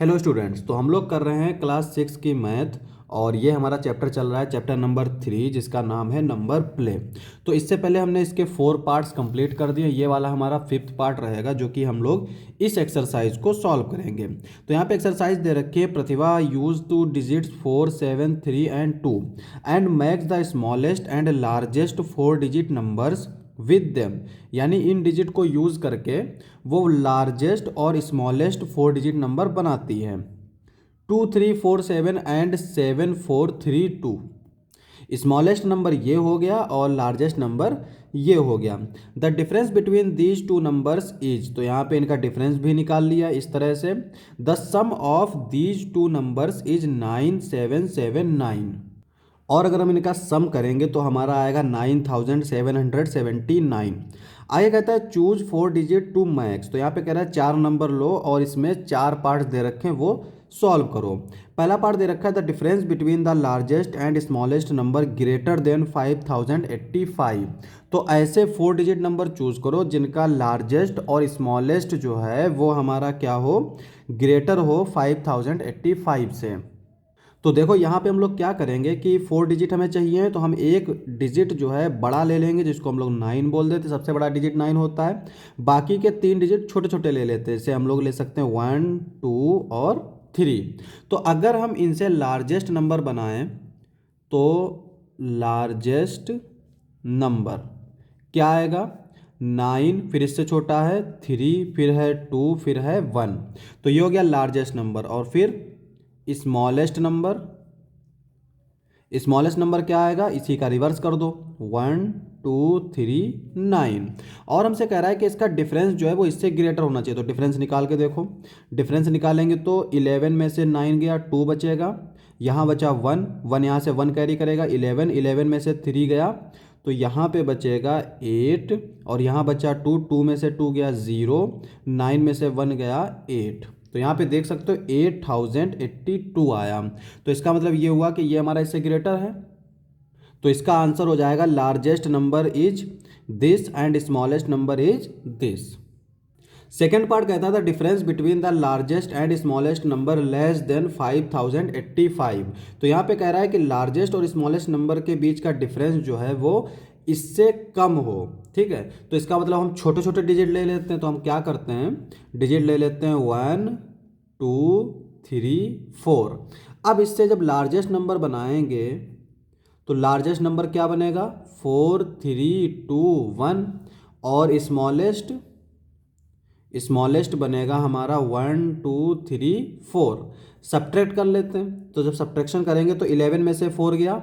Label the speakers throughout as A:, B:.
A: Hello students, तो हम लोग कर रहे हैं क्लास 6 की मैथ। और ये हमारा चैप्टर चल रहा है, चैप्टर नंबर 3, जिसका नाम है नंबर प्ले। तो इससे पहले हमने इसके 4 पार्ट्स कंप्लीट कर दिए। ये वाला हमारा 5th पार्ट रहेगा, जो कि हम लोग इस एक्सरसाइज को सॉल्व करेंगे। तो यहाँ पे एक्सरसाइज दे रखी है, Pratibha use to digits 4, 7, 3 and 2 and makes the smallest and largest 4 digit numbers with them. यानी इन डिजिट को यूज करके वो लार्जेस्ट और स्मॉलेस्ट 4 डिजिट नंबर बनाती है। 2347 एंड 7432। स्मॉलेस्ट नंबर ये हो गया और लार्जेस्ट नंबर ये हो गया। The difference between these two numbers is, तो यहाँ पे इनका डिफरेंस भी निकाल लिया इस तरह से। The sum of these two numbers is 9779। और अगर हम इनका सम करेंगे तो हमारा आएगा 9779। आगे कहता है चूज 4 डिजिट टू मैक्स। तो यहाँ पे कह रहा है 4 नंबर लो और इसमें 4 पार्ट्स दे रखे हैं, वो सॉल्व करो। पहला पार्ट दे रखा है the difference between the largest and smallest number greater then 5085। तो ऐसे 4 डिजिट नंबर चूज करो जिनका लार्जेस्ट और स्मॉलेस्ट जो है वो हमारा क्या हो, ग्रेटर हो 5085 से। तो देखो यहाँ पे हम लोग क्या करेंगे कि 4 डिजिट हमें चाहिए, तो हम एक डिजिट जो है बड़ा ले लेंगे, जिसको हम लोग 9 बोल देते हैं। सबसे बड़ा डिजिट 9 होता है। बाकी के 3 डिजिट छोटे छोटे ले लेते हैं। जैसे हम लोग ले सकते हैं 1, 2 और 3। तो अगर हम इनसे लार्जेस्ट नंबर बनाएं तो लार्जेस्ट नंबर क्या आएगा, 9, फिर इससे छोटा है 3, फिर है 2, फिर है 1। तो ये हो गया लार्जेस्ट नंबर। और फिर स्मॉलेस्ट नंबर, स्मॉलेस्ट नंबर क्या आएगा, इसी का रिवर्स कर दो, 1, 2, 3, 9। और हमसे कह रहा है कि इसका डिफरेंस जो है वो इससे ग्रेटर होना चाहिए। तो डिफरेंस निकाल के देखो। डिफरेंस निकालेंगे तो 11 में से 9 गया, 2 बचेगा, यहाँ बचा 1, 1 यहाँ से 1 कैरी करेगा, 11, 11 में से 3 गया तो यहाँ पे बचेगा 8, और यहाँ बचा 2, 2 में से 2 गया 0, 9 में से 1 गया 8। तो यहाँ पे देख सकते हो 8082 आया। तो इसका मतलब ये हुआ कि ये हमारा इससे ग्रेटर है। तो इसका आंसर हो जाएगा largest number is this and smallest number is this. Second part कहता था difference between the largest and smallest number less then 5085। तो यहाँ पे कह रहा है कि लार्जेस्ट और स्मॉलेस्ट नंबर के बीच का डिफरेंस जो है वो इससे कम हो। ठीक है, तो इसका मतलब हम छोटे छोटे डिजिट ले लेते हैं। तो हम क्या करते हैं, डिजिट ले लेते हैं 1, 2, 3, 4। अब इससे जब लार्जेस्ट नंबर बनाएंगे तो लार्जेस्ट नंबर क्या बनेगा, 4, 3, 2, 1। और स्मॉलेस्ट बनेगा हमारा 1, 2, 3, 4। सब्ट्रैक्ट कर लेते हैं। तो जब सब्ट्रैक्शन करेंगे तो 11 में से 4 गया,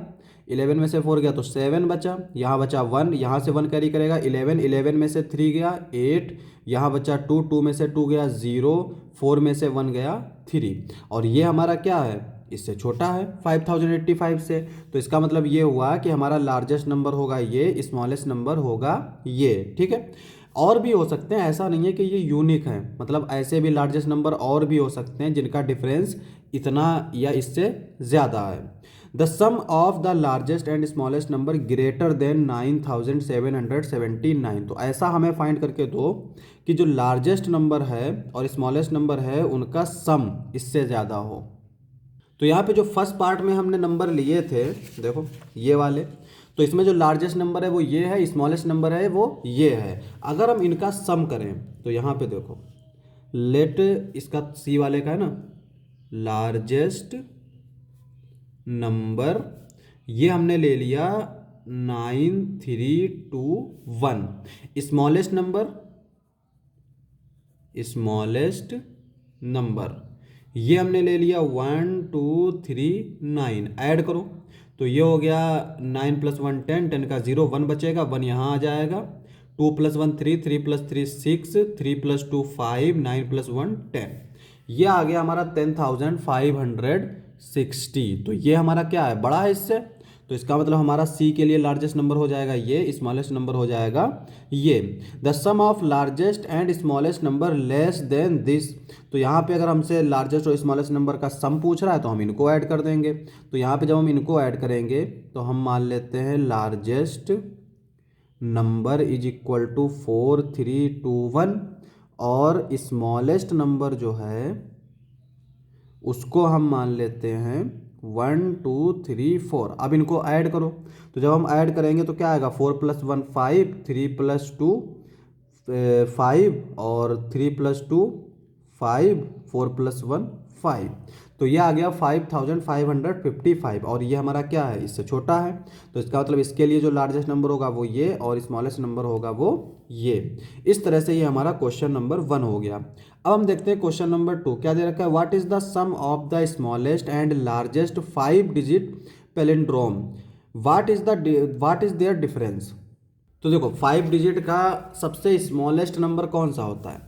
A: 11 में से 4 गया तो 7 बचा, यहाँ बचा 1, यहाँ से 1 कैरी करेगा, 11, 11 में से 3 गया 8, यहाँ बचा 2, 2 में से 2 गया 0, 4 में से 1 गया 3। और ये हमारा क्या है, इससे छोटा है 5085 से। तो इसका मतलब ये हुआ कि हमारा लार्जेस्ट नंबर होगा ये, स्मॉलेस्ट नंबर होगा ये। ठीक है, और भी हो सकते हैं, ऐसा नहीं है कि ये यूनिक है। मतलब ऐसे भी लार्जेस्ट नंबर और भी हो सकते हैं जिनका डिफरेंस इतना या इससे ज़्यादा है। The sum of the largest and smallest number greater than 9779। तो ऐसा हमें फाइंड करके दो कि जो लार्जेस्ट नंबर है और स्मॉलेस्ट नंबर है उनका सम इससे ज़्यादा हो। तो यहाँ पे जो फर्स्ट पार्ट में हमने नंबर लिए थे, देखो ये वाले, तो इसमें जो लार्जेस्ट नंबर है वो ये है, स्मॉलेस्ट नंबर है वो ये है। अगर हम इनका सम करें तो यहाँ पे देखो, लेट इसका सी वाले का है ना, लार्जेस्ट नंबर ये हमने ले लिया 9321। स्मॉलेस्ट नंबर ये हमने ले लिया 1, 2, 3, 9। ऐड करो तो ये हो गया 9 + 1 10, 10 का 0, 1 बचेगा, 1 यहाँ आ जाएगा, 2 + 1 3, 3 + 3 6, 3 + 2 5, 9 + 1 10। ये आ गया हमारा 10560। तो ये हमारा क्या है, बड़ा है इससे। तो इसका मतलब हमारा सी के लिए लार्जेस्ट नंबर हो जाएगा ये, स्मॉलेस्ट नंबर हो जाएगा ये। The sum of largest and smallest number less than this. तो यहाँ पे अगर हमसे लार्जेस्ट और स्मॉलेस्ट नंबर का सम पूछ रहा है तो हम इनको ऐड कर देंगे। तो यहाँ पे जब हम इनको ऐड करेंगे तो हम मान लेते हैं largest number is equal to 4, 3, 2, 1, और स्मॉलेस्ट नंबर जो है उसको हम मान लेते हैं 1 2 3 4। अब इनको ऐड करो, तो जब हम ऐड करेंगे तो क्या आएगा, 4+1 5, 3+2 5 और 3+2 5, 4+1 5। तो ये आ गया 5555 और ये हमारा क्या है, इससे छोटा है। तो इसका मतलब इसके लिए जो लार्जेस्ट नंबर होगा वो ये और स्मॉलेस्ट नंबर होगा वो ये। इस तरह से ये हमारा क्वेश्चन नंबर 1 हो गया। अब हम देखते हैं क्वेश्चन नंबर 2 क्या दे रखा है, what is the sum of the smallest and largest 5 digit palindrome, what is their difference. तो देखो 5 डिजिट का सबसे स्मॉलेस्ट नंबर कौन सा होता है,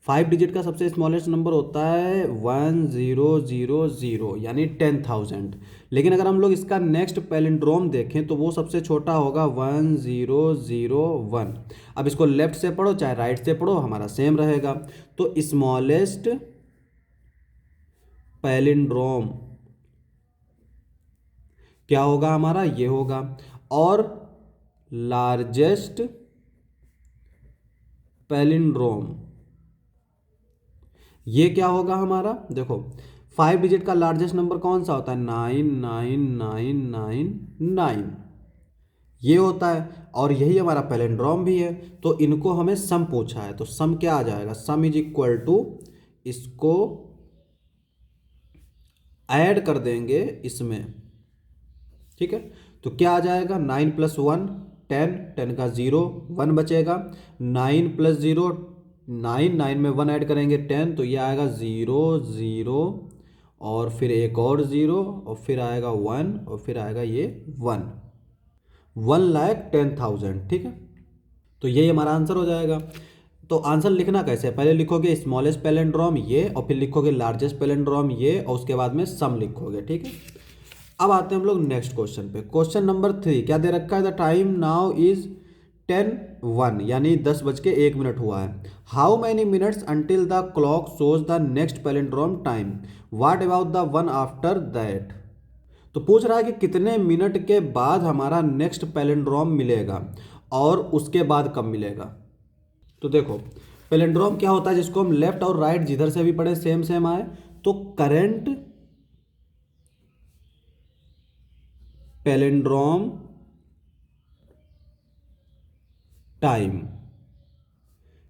A: 5 डिजिट का सबसे स्मॉलेस्ट नंबर होता है 1000 यानी 10,000। लेकिन अगर हम लोग इसका नेक्स्ट पैलिंड्रोम देखें तो वो सबसे छोटा होगा 1001। अब इसको लेफ्ट से पढ़ो चाहे राइट से पढ़ो हमारा सेम रहेगा। तो स्मॉलेस्ट पैलिंड्रोम क्या होगा हमारा, ये होगा। और लार्जेस्ट पैलिंड्रोम ये क्या होगा हमारा, देखो 5 डिजिट का लार्जेस्ट नंबर कौन सा होता है, 99999 ये होता है। और यही हमारा पैलिंड्रोम भी है। तो इनको हमें सम पूछा है, तो सम क्या आ जाएगा, सम इज इक्वल टू, इसको ऐड कर देंगे इसमें, ठीक है। तो क्या आ जाएगा, 9+1 10, 10 का 0 1 बचेगा, 9+0 9, 9 में 1 ऐड करेंगे 10, तो ये आएगा 0 0 और फिर एक और 0 और फिर आएगा 1 और फिर आएगा ये 1,10,000, ठीक है। तो यही हमारा आंसर हो जाएगा। तो आंसर लिखना कैसे है, पहले लिखोगे स्मॉलेस्ट पैलिंड्रोम ये और फिर लिखोगे लार्जेस्ट पैलिंड्रोम ये और उसके बाद में सम लिखोगे, ठीक है। अब आते हैं हम लोग नेक्स्ट क्वेश्चन पे। क्वेश्चन नंबर 3 क्या दे रखा है, द टाइम नाउ इज 10:01 यानी 10:01 हुआ है। How many minutes until the clock shows the next palindrome time, what about the one after that. तो पूछ रहा है कि कितने मिनट के बाद हमारा नेक्स्ट पैलिंड्रोम मिलेगा और उसके बाद कब मिलेगा। तो देखो पैलिंड्रोम क्या होता है, जिसको हम लेफ्ट और राइट जिधर से भी पढ़े सेम सेम आए। तो करेंट पैलिंड्रोम टाइम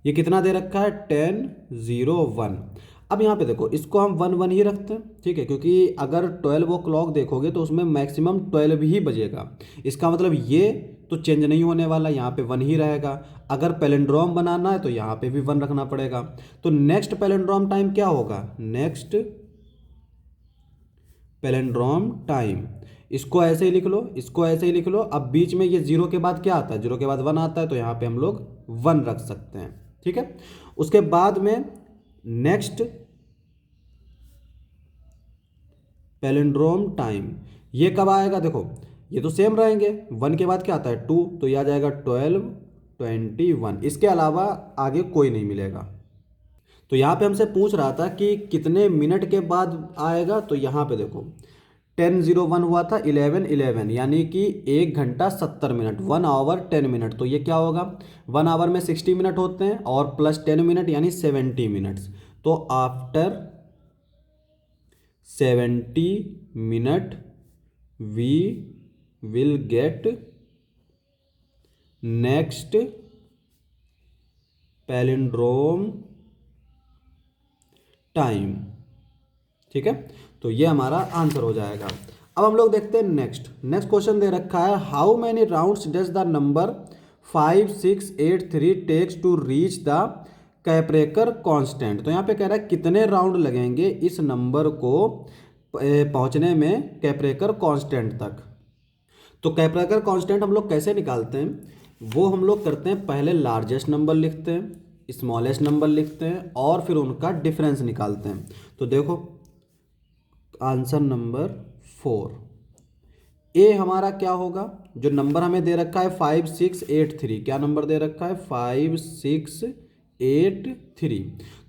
A: ये कितना दे रखा है, 10:01। अब यहाँ पे देखो इसको हम 1 1 ही रखते हैं, ठीक है, क्योंकि अगर 12 o'clock देखोगे तो उसमें मैक्सिमम 12 ही बजेगा। इसका मतलब ये तो चेंज नहीं होने वाला, यहाँ पे 1 ही रहेगा। अगर पैलिंड्रोम बनाना है तो यहाँ पे भी 1 रखना पड़ेगा। तो नेक्स्ट पैलिंड्रोम टाइम क्या होगा, नेक्स्ट पैलिंड्रोम टाइम, इसको ऐसे ही लिख लो, इसको ऐसे ही लिख लो। अब बीच में ये 0 के बाद क्या आता है, 0 के बाद 1 आता है, तो यहाँ पे हम लोग 1 रख सकते हैं, ठीक है। उसके बाद में नेक्स्ट पैलिंड्रोम टाइम ये कब आएगा, देखो ये तो सेम रहेंगे। 1 के बाद क्या आता है 2, तो ये आ जाएगा 12:21। इसके अलावा आगे कोई नहीं मिलेगा। तो यहाँ पे हमसे पूछ रहा था कि कितने मिनट के बाद आएगा, तो यहाँ पे देखो 10:01 हुआ था 11:11 यानी कि 1 घंटा 70 मिनट, 1 आवर 10 मिनट। तो ये क्या होगा, 1 आवर में 60 मिनट होते हैं और प्लस 10 मिनट यानी 70 मिनट्स। तो after 70 minute we will get next palindrome time, ठीक है। तो ये हमारा आंसर हो जाएगा। अब हम लोग देखते हैं नेक्स्ट क्वेश्चन दे रखा है, how many rounds does the number 5683 takes to reach the Kaprekar constant. तो यहाँ पे कह रहा है कितने राउंड लगेंगे इस नंबर को पहुंचने में कैपरेकर कांस्टेंट तक। तो कैपरेकर कांस्टेंट हम लोग कैसे निकालते हैं, वो हम लोग करते हैं, पहले लार्जेस्ट नंबर लिखते हैं, स्मॉलेस्ट नंबर लिखते हैं और फिर उनका डिफरेंस निकालते हैं। तो देखो आंसर नंबर 4 ए हमारा क्या होगा, जो नंबर हमें दे रखा है 5683, क्या नंबर दे रखा है 5683।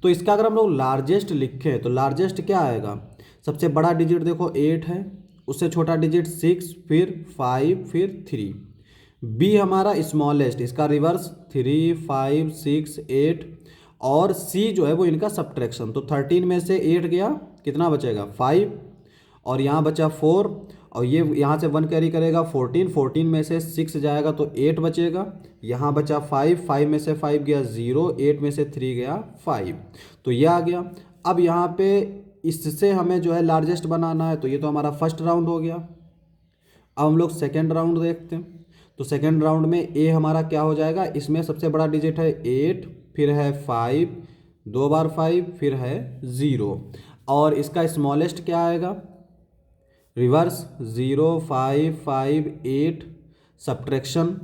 A: तो इसका अगर हम लोग लार्जेस्ट लिखें तो लार्जेस्ट क्या आएगा, सबसे बड़ा डिजिट देखो 8 है, उससे छोटा डिजिट 6, फिर 5, फिर 3। बी हमारा स्मॉलेस्ट, इसका रिवर्स 3, 5, 6, 8 और सी जो है वो इनका सब्ट्रैक्शन। तो 13 में से 8 गया कितना बचेगा 5, और यहाँ बचा 4, और ये यहाँ से 1 कैरी करेगा 14, 14 में से 6 जाएगा तो 8 बचेगा। यहाँ बचा 5, 5 में से 5 गया 0, 8 में से 3 गया 5, तो ये आ गया। अब यहाँ पे इससे हमें जो है लार्जेस्ट बनाना है, तो ये तो हमारा फर्स्ट राउंड हो गया। अब हम लोग सेकेंड राउंड देखते हैं। तो सेकेंड राउंड में ए हमारा क्या हो जाएगा, इसमें सबसे बड़ा डिजिट है 8, फिर है 5, 2 बार 5, फिर है 0, और इसका स्मॉलेस्ट क्या आएगा, रिवर्स 0, 5, 5, 8, सब्ट्रैक्शन।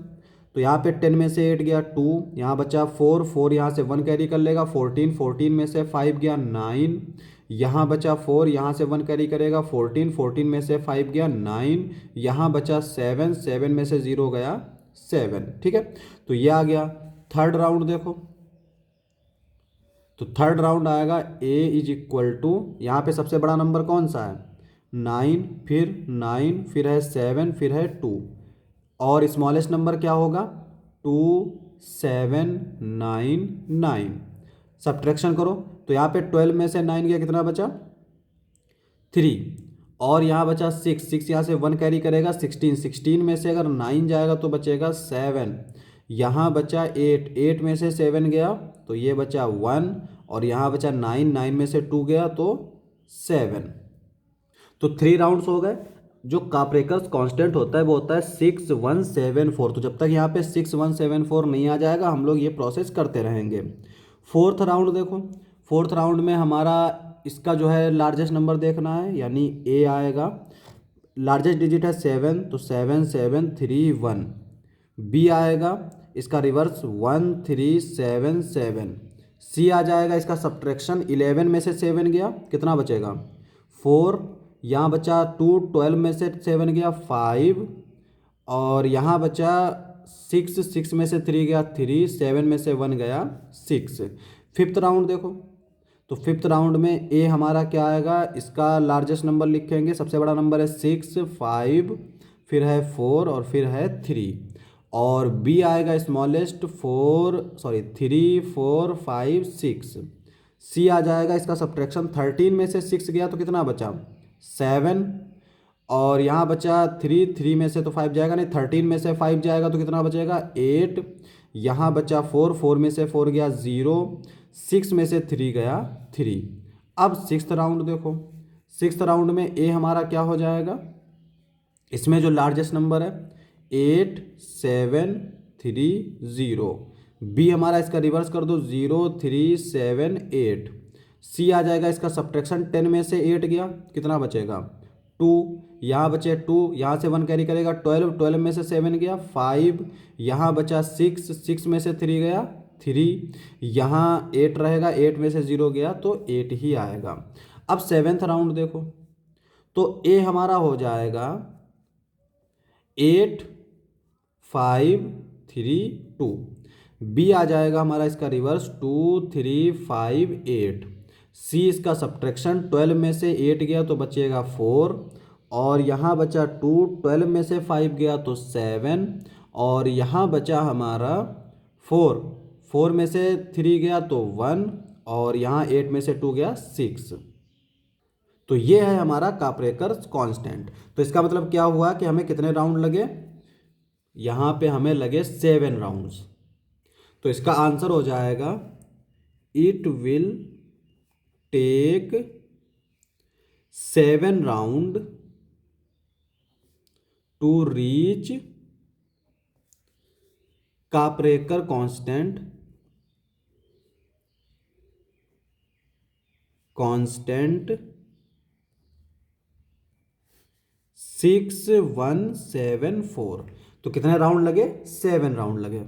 A: तो यहाँ पे 10 में से 8 गया 2, यहाँ बचा 4, 4 यहाँ से 1 कैरी कर लेगा 14, 14 में से 5 गया 9, यहाँ बचा 4, यहाँ से 1 कैरी करेगा 14, 14 में से 5 गया 9, यहाँ बचा 7, 7 में से 0 गया 7, ठीक है। तो ये आ गया। थर्ड राउंड देखो, तो थर्ड राउंड आएगा a इज इक्वल टू, यहाँ पे सबसे बड़ा नंबर कौन सा है 9, फिर 9, फिर है 7, फिर है 2, और स्मॉलेस्ट नंबर क्या होगा 2, 7, 9, 9। सब्ट्रैक्शन करो तो यहाँ पे 12 में से 9 गया, कितना बचा 3, और यहाँ बचा 6, 6 यहाँ से 1 कैरी करेगा 16, 16 में से अगर 9 जाएगा तो बचेगा 7, यहाँ बचा 8, 8 में से 7 गया तो ये बचा 1, और यहाँ बचा 9, 9 में से 2 गया तो 7। तो 3 राउंड्स हो गए। जो काप्रेकर्स कांस्टेंट होता है वो होता है 6174। तो जब तक यहाँ पे 6174 नहीं आ जाएगा हम लोग ये प्रोसेस करते रहेंगे। फोर्थ राउंड देखो, फोर्थ राउंड में हमारा इसका जो है लार्जेस्ट नंबर देखना है, यानी ए आएगा, लार्जेस्ट डिजिट है 7, तो 7, 7, 3, 1। बी आएगा, इसका रिवर्स 1, 3, 7, 7। सी आ जाएगा, इसका सब्ट्रैक्शन 11 में से 7 गया, कितना बचेगा 4, यहाँ बचा 2, 12 में से 7 गया 5, और यहाँ बचा 6, 6 में से 3 गया 3, 7 में से 1 गया 6। फिफ्थ राउंड देखो, तो फिफ्थ राउंड में ए हमारा क्या आएगा, इसका लार्जेस्ट नंबर लिखेंगे, सबसे बड़ा नंबर है 6, 5, फिर है 4, और फिर है 3, और बी आएगा स्मॉलेस्ट 3, 4, 5, 6। सी आ जाएगा, इसका सब्ट्रैक्शन 13 में से 6 गया तो कितना बचा 7, और यहाँ बचा 3, 3 में से तो 5 जाएगा नहीं, 13 में से 5 जाएगा तो कितना बचेगा 8, यहाँ बचा 4, 4 में से 4 गया 0, 6 में से 3 गया 3। अब सिक्स्थ राउंड देखो, सिक्स्थ राउंड में ए हमारा क्या हो जाएगा, इसमें जो लार्जेस्ट नंबर है 8, 7, 3, 0। बी हमारा इसका रिवर्स कर दो 0, 3, 7, 8। सी आ जाएगा, इसका सब्ट्रैक्शन 10 में से 8 गया, कितना बचेगा 2, यहाँ बचे 2, यहाँ से 1 कैरी करेगा 12, 12 में से 7 गया 5, यहाँ बचा 6, 6 में से 3 गया 3, यहाँ 8 रहेगा, 8 में से 0 गया तो 8 ही आएगा। अब सेवेंथ राउंड देखो, तो ए हमारा हो जाएगा 8, 5, 3, 2। बी आ जाएगा हमारा इसका रिवर्स 2, 3, 5, 8। सी इसका सब्ट्रैक्शन 12 में से 8 गया तो बचेगा 4, और यहाँ बचा 2, 12 में से 5 गया तो 7, और यहाँ बचा हमारा 4, 4 में से 3 गया तो 1, और यहाँ 8 में से 2 गया 6। तो ये है हमारा काप्रेकर्स कांस्टेंट। तो इसका मतलब क्या हुआ कि हमें कितने राउंड लगे, यहाँ पे हमें लगे 7 राउंड्स। तो इसका आंसर हो जाएगा it will take 7 round to reach Kaprekar constant 6174। तो कितने राउंड लगे, 7 राउंड लगे।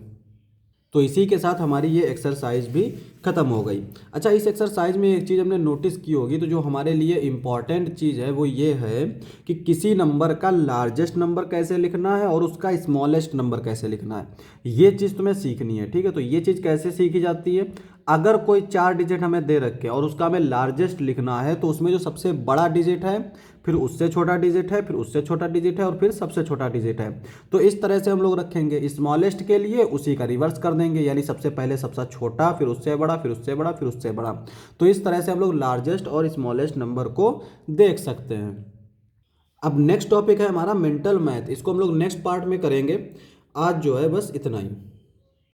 A: तो इसी के साथ हमारी ये एक्सरसाइज भी ख़त्म हो गई। अच्छा, इस एक्सरसाइज में एक चीज़ हमने नोटिस की होगी, तो जो हमारे लिए इम्पॉर्टेंट चीज़ है वो ये है कि किसी नंबर का लार्जेस्ट नंबर कैसे लिखना है और उसका स्मॉलेस्ट नंबर कैसे लिखना है। ये चीज़ तुम्हें सीखनी है, ठीक है। तो ये चीज़ कैसे सीखी जाती है, अगर कोई 4 डिजिट हमें दे रखे और उसका हमें लार्जेस्ट लिखना है तो उसमें जो सबसे बड़ा डिजिट है, फिर उससे छोटा डिजिट है, फिर उससे छोटा डिजिट है और फिर सबसे छोटा डिजिट है। तो इस तरह से हम लोग रखेंगे। स्मॉलेस्ट के लिए उसी का रिवर्स कर देंगे, यानी सबसे पहले सबसे छोटा, फिर उससे बड़ा, फिर उससे बड़ा, फिर उससे बड़ा। तो इस तरह से हम लोग लार्जेस्ट और स्मॉलेस्ट नंबर को देख सकते हैं। अब नेक्स्ट टॉपिक है हमारा मेंटल मैथ। इसको हम लोग नेक्स्ट पार्ट में करेंगे। आज जो है बस इतना ही।